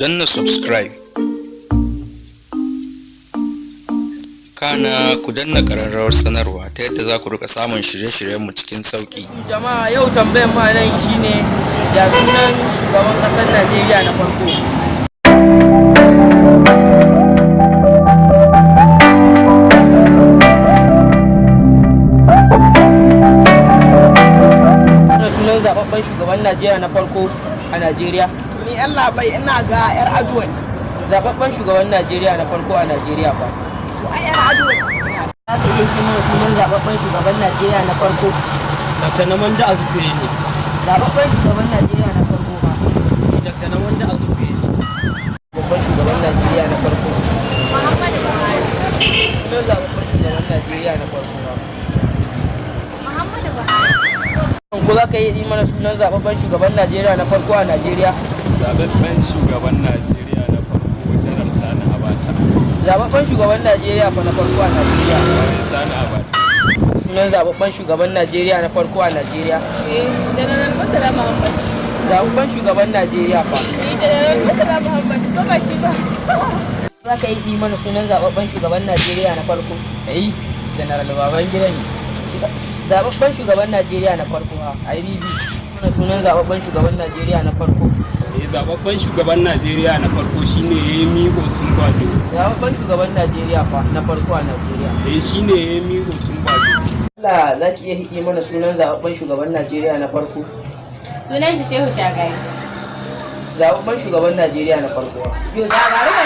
danna subscribe, kana ku danna ƙararrawar sanarwa ta yadda za ku rika samun shirye-shiryenmu cikin sauƙi. Jama'a yau tambayar mu nan shine ya sunan shugaban ƙasar Najeriya na farko. Sunan zababben shugaban Najeriya na farko a Najeriya. Ni yan labai ina ga yar aduwa ne. Zababben shugaban Najeriya na farko a Najeriya fa. To ai yar aduwa ne. Za ka iya kima sunan zababben shugaban Najeriya na farko. Dr. Namanda Azikiwe ne. Zababben shugaban Najeriya na farko fa. Dr. Namanda Azikiwe ne. Babban shugaban Najeriya na farko. Muhammadu Buhari. Sunan zababben shugaban Najeriya na farko fa. Muhammadu Buhari. Ko za ka yi mana sunan zababben shugaban Najeriya na farko a Najeriya? Zababben shugaban Najeriya na farko Janar Sani Abacha. Zababben shugaban Najeriya fa na farko a Najeriya. Sani Abacha. Sunan zababben shugaban Najeriya na farko a Najeriya. General Murtala Muhammad. Zababben shugaban Najeriya fa. General Murtala Muhammad. Ko ba shi ba. Za ka yi mana sunan zababben shugaban Najeriya na farko? General Babangida ne. Zababben shugaban Najeriya na farko ha. IBB. Sunan zababben shugaban Najeriya na farko. Zababben shugaban Najeriya na farko shine Yemi Osinbajo. Zababben shugaban Najeriya fa na farko a Najeriya. Shine Yemi Osinbajo. Allah za ki iya hidi mana sunan zababben shugaban Najeriya na farko? Sunan shi Shehu Shagari. Zababben shugaban Najeriya na farko ha. Yo Shagari ba